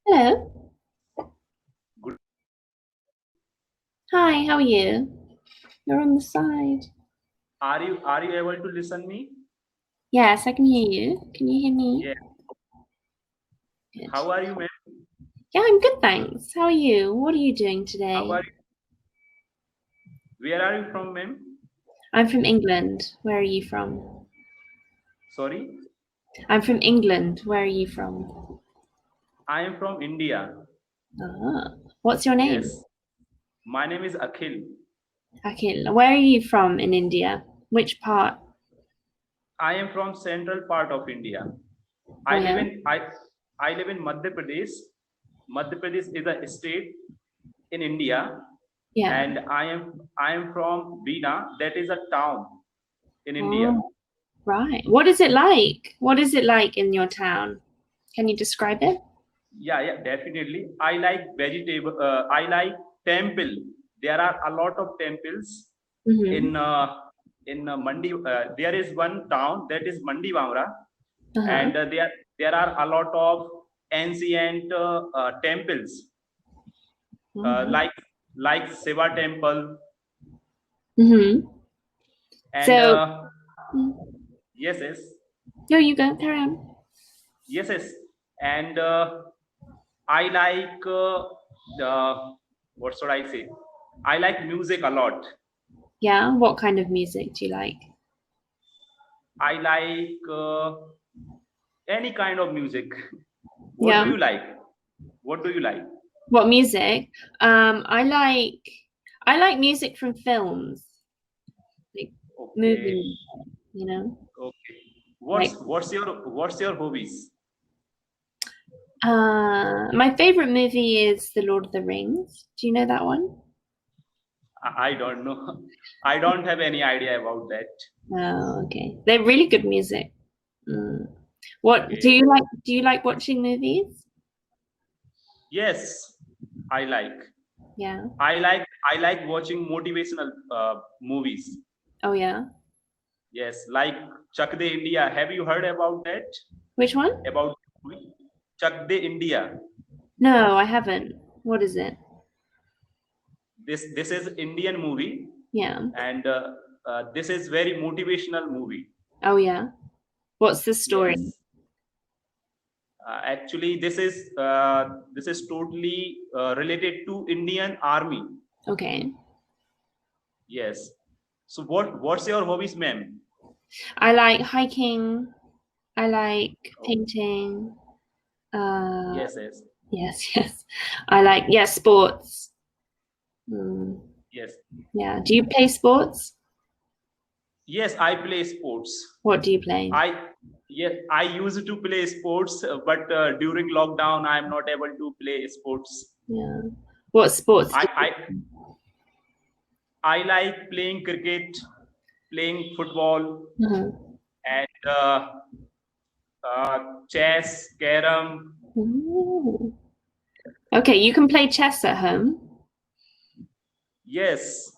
Hello. Good. Hi, how are you? You're on the side. Are you able to listen me? Yes, I can hear you. Can you hear me? Yeah. Good. How are you, ma'am? Yeah, I'm good, thanks. How are you? What are you doing How today? are you? Where are you from, ma'am? I'm from England. Where are you from? Sorry, I'm from England. Where are you from? I am from India. Ah, what's your name? Yes. My name is Akhil. Akhil. Where are you from in India? Which part? I am from central part of India. Oh I live yeah? in I I live in Madhya Pradesh. Madhya Pradesh is a state in India, Yeah. and I am from Bina. That is a town in India. Oh, right. What is it like? What is it like in your town? Can you describe it? Yeah, yeah, definitely. I like vegetable. I like temple. There are a lot of temples Mm-hmm. in Mandi. There is one town that is Mandi Vamra, Uh-huh. and there are a lot of ancient temples, uh, Oh. like like Shiva temple, Mm-hmm. and So, yes, yes, no, you go, carry on. yes, yes, and I like what should I say? I like music a lot. Yeah, what kind of music do you like? I like any kind of music. What do Yeah, you like? What do you like? what music? I like music from films, like Okay, movies, you know. okay. Like What's your hobbies? my favorite movie is The Lord of the Rings. Do you know that one? I don't know. I don't have any idea about that. Oh, okay. They're really good music. Mm. What do Okay. you like? Do you like watching movies? Yes, I like. Yeah. I like watching motivational movies. Oh, yeah. Yes, like Chak De India. Have you heard about that? Which one? About Chak De India. No, I haven't. What is it? This is Indian movie, Yeah. and this is very motivational movie. Oh, yeah. What's the story? Yes, actually, this is totally related to Indian Army. Okay. Yes. So what's your hobbies, ma'am? I like hiking. I like Oh, painting. Uh, yes, yes, yes, yes. I like, yeah, sports. Mm, yes, yeah. Do you play sports? yes. I play sports. What do you play? I Yes, I used to play sports, but during lockdown, I am not able to play sports. Yeah. What sports I do you? I I like playing cricket, playing football, Uh-huh. and chess, carom. Ooh. Okay, you can play chess at home. Yes,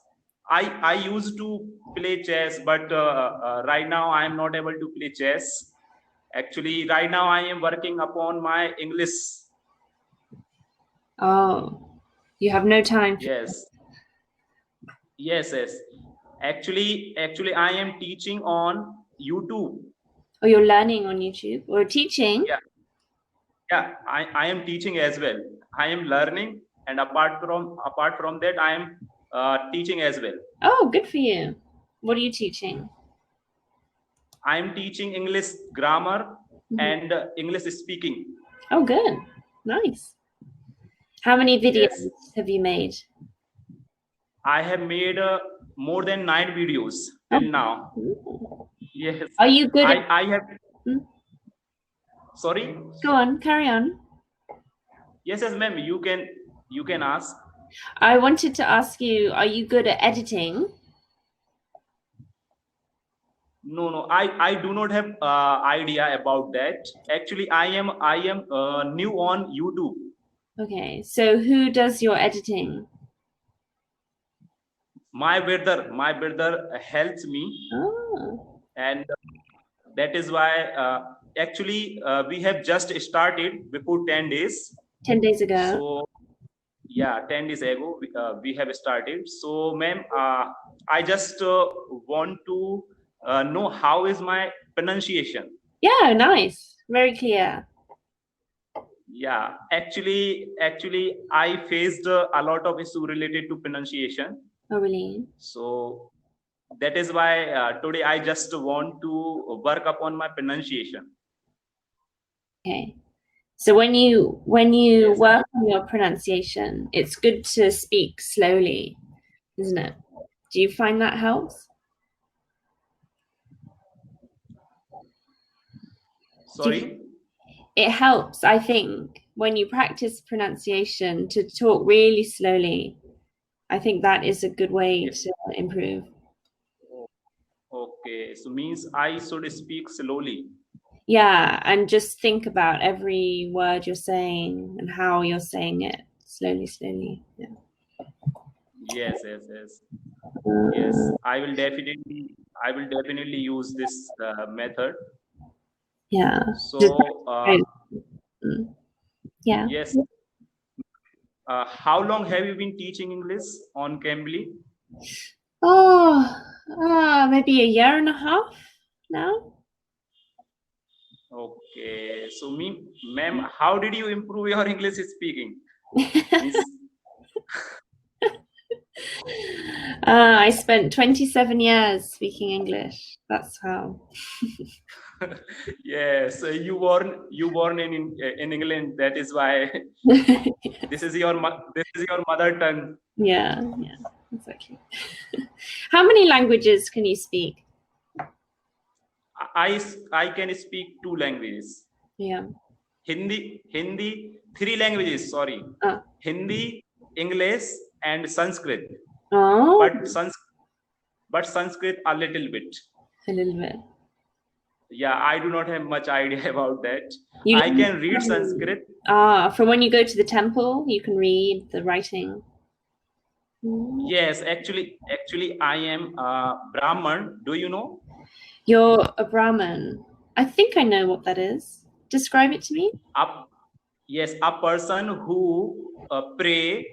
I used to play chess, but right now I am not able to play chess. Actually, right now I am working upon my English. Oh, you have no time for. Yes, yes, yes. Actually, I am teaching on YouTube. Oh, you're learning on YouTube or teaching? Yeah, yeah. I am teaching as well. I am learning, and apart from that, I am teaching as well. Oh, good for you. What are you teaching? I am teaching English grammar Mhm. and English speaking. Oh, good. Nice. How many Yes, videos have you made? I have made more than 9 videos Oh, till now. cool. Yes, Are you good at? I have. Hmm? Sorry. Go on, carry on. Yes, yes, ma'am. You can ask. I wanted to ask you, are you good at editing? No, no. I do not have idea about that. Actually, I am new on YouTube. Okay, so who does your editing? My brother helps me, Oh, and that is why actually we have just started before 10 days. 10 days ago. So yeah, 10 days ago we have started. So ma'am, I just want to know how is my pronunciation. Yeah, nice. Very clear. Yeah, actually I faced a lot of issue related to pronunciation. Oh, really? So that is why today I just want to work upon my pronunciation. Okay. So when you Yes. work on your pronunciation, it's good to speak slowly, isn't it? Do you find that helps? Sorry. It helps, I think, when you practice pronunciation to talk really slowly. I think that is a good way Yes. to improve. Okay, so means I should speak slowly. Yeah, and just think about every word you're saying and how you're saying it slowly, slowly. Yeah. Yes. Yes, I will definitely use this method. Yeah. So Yeah. yes, how long have you been teaching English on Cambly? Maybe a year and a half now. Okay, so ma'am, how did you improve your English speaking? Means- I spent 27 years speaking English. That's how. yes, you born in England. That is why this is your mother tongue. Yeah, exactly. How many languages can you speak? I can speak 2 languages. Yeah. Hindi, 3 languages, sorry. Hindi, English, and Sanskrit. Oh. But Sanskrit a little bit. A little bit. Yeah, I do not have much idea about that. You I can read Sanskrit. From when you go to the temple, you can read the writing. Yes, actually, I am Brahman. Do you know? You're a Brahmin. I think I know what that is. Describe it to me. Yes, a person who pray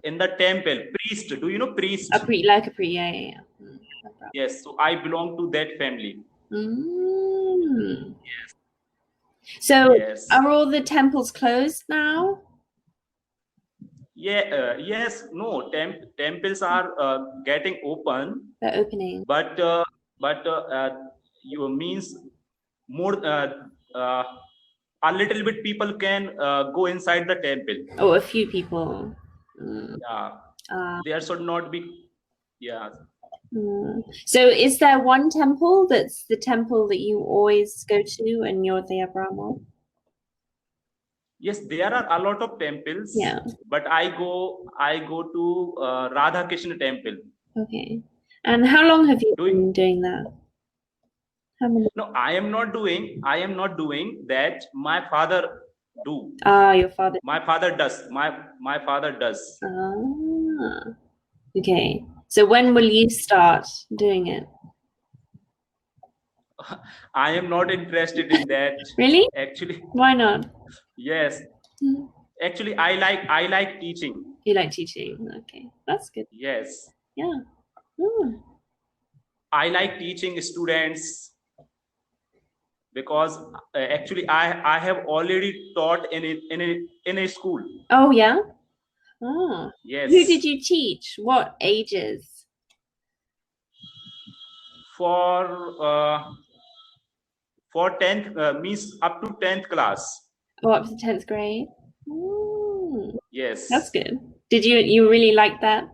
in the temple. Priest. Do you know priest? Like a priest. Yeah. Yes. So I belong to that family. Yes. So yes. Are all the temples closed now? Yeah. Yes. No. Temples are getting open. They're opening. But you means more. A little bit people can go inside the temple. Oh, a few people. Yeah. There should not be. Yeah. So is there one temple that's the temple that you always go to and you're the Brahmo? Yes, there are a lot of temples. Yeah. But I go to Radha Krishna temple. Okay. And how long have you been doing that? How many? No, I am not doing that. My father do. Your father. My father does. My father does. Okay. So when will you start doing it? I am not interested in that. Really? Actually. Why not? Yes. Actually, I like teaching. You like teaching? Okay, that's good. Yes. Yeah. I like teaching students because actually I have already taught in a school. Oh yeah. Oh. Yes. Who did you teach? What ages? For 10th means up to 10th class. Oh, up to 10th grade. Yes. That's good. Did you really like that?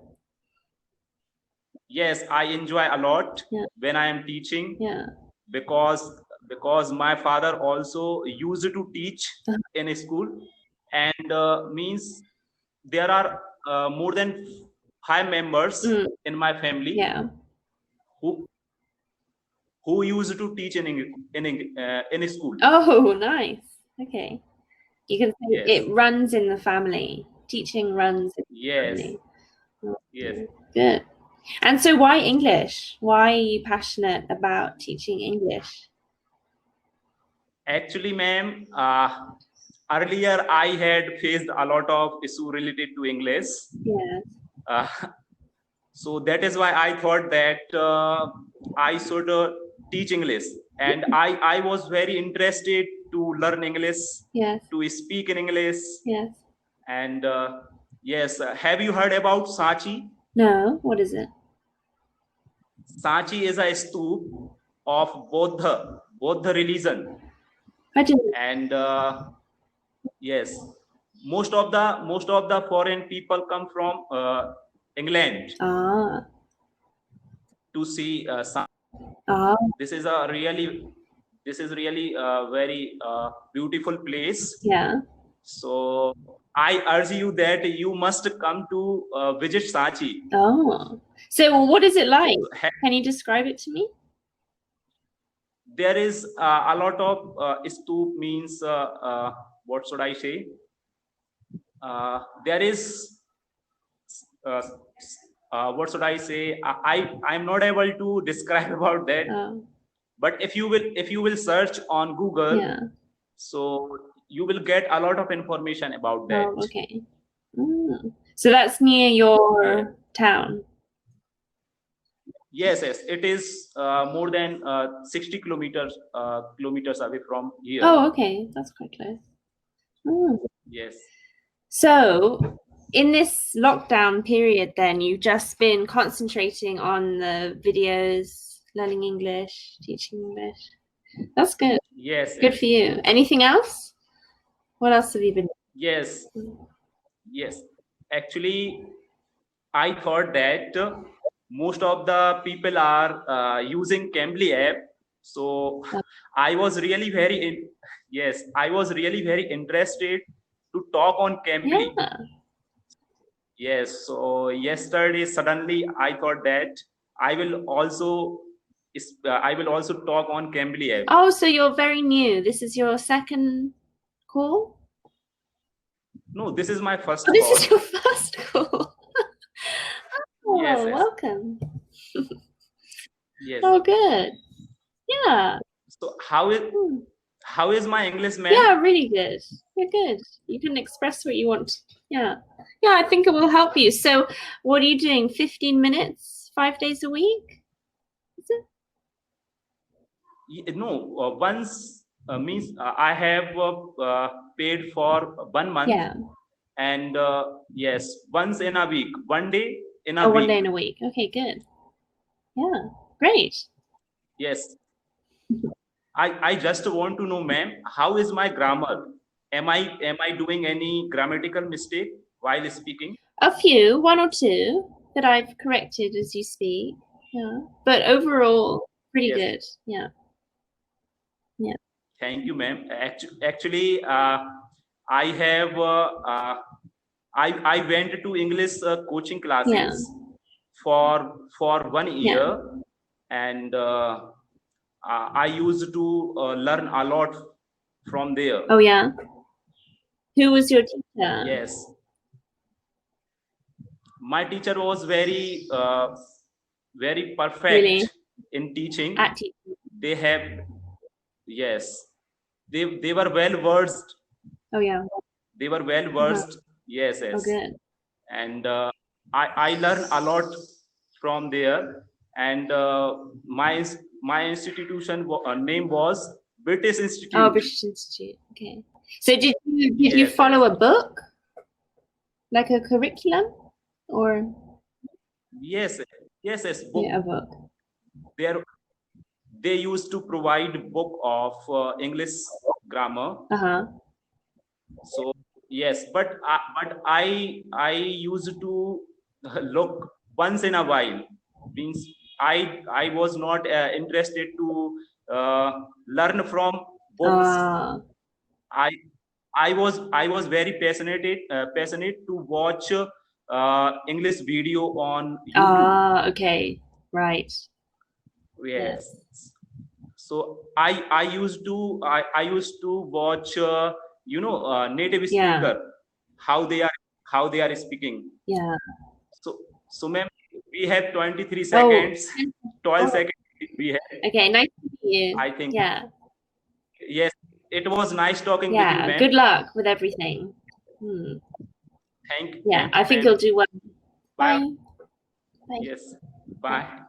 Yes, I enjoy a lot when I am teaching. Yeah. Because my father also used to teach in a school, and means there are more than 5 members in my family. Yeah. Who used to teach in a school. Oh, nice. Okay. You can say yes. It runs in the family. Teaching runs in the family. Yes. Good. And so why English? Why are you passionate about teaching English? Actually, ma'am, earlier I had faced a lot of issue related to English. Yes. So that is why I thought that I should teach English, and I was very interested to learn English, Yes. to speak in English. Yes. And yes, have you heard about Sachi? No, what is it? Sachi is a stoop of Buddha religion. I didn't. And yes, most of the foreign people come from England Ah. to see Sachi. Ah. This is really a very beautiful place. Yeah. So I urge you that you must come to visit Sachi. Oh. So what is it like? Can you describe it to me? There is a lot of stoop, means what should I say? There is what should I say? I'm not able to describe about that. Oh. But if you will search on Google, Yeah. so you will get a lot of information about that. Oh, okay. So that's near your town. Yes, it is more than 60 kilometers away from here. Oh, okay, that's quite close. Yes. So in this lockdown period, then you've just been concentrating on the videos, learning English, teaching English. That's good. Yes. Good for you. Anything else? What else have you been doing? Yes. Actually, I thought that most of the people are using Cambly app. So I was really very interested to talk on Cambly. Yeah. Yes. So yesterday, suddenly I thought that I will also talk on Cambly app. Oh, so you're very new. This is your second call? No, this is my first call. This is your first call. Oh, yes. Welcome. Yes. Oh, good. Yeah. So how is my English, ma'am? Yeah, really good. You're good. You can express what you want. Yeah. Yeah, I think it will help you. So what are you doing? 15 minutes, 5 days a week? Is it? No, once means I have paid for 1 month. Yeah. And yes, once in a week, 1 day in a week. 1 day in a week. Okay, good. Yeah, great. Yes. I just want to know, ma'am, how is my grammar? Am I doing any grammatical mistake while speaking? A few, 1 or 2 that I've corrected as you speak. Yeah, but overall, pretty good. Yeah. Yeah. Thank you, ma'am. Actually, I have I went to English coaching classes for 1 year, and I used to learn a lot from there. Oh yeah. Who was your teacher? Yes, my teacher was very perfect. Really? In teaching. At teaching. They have, yes, they were well versed. Oh yeah. They were well versed. Yes. Oh good. And I learned a lot from there. And my institution name was British Institute. Oh, British Institute. Okay. So did you follow a book, like a curriculum, or? Yes. Book. Yeah, a book. They used to provide book of English grammar. So yes, but I used to look once in a while. Means I was not interested to learn from books. I was very passionate to watch English video on YouTube. Okay, right. Yes. So I used to watch native speaker, how they are speaking. Yeah. So ma'am, we have 23 seconds. 12 seconds we have. Okay, nice to meet you. I think. Yeah. Yes. it was nice talking with you, Yeah, man. good luck with everything. Thank Yeah, you, I think man. you'll do well. Bye. Bye. Bye. Yes. Bye.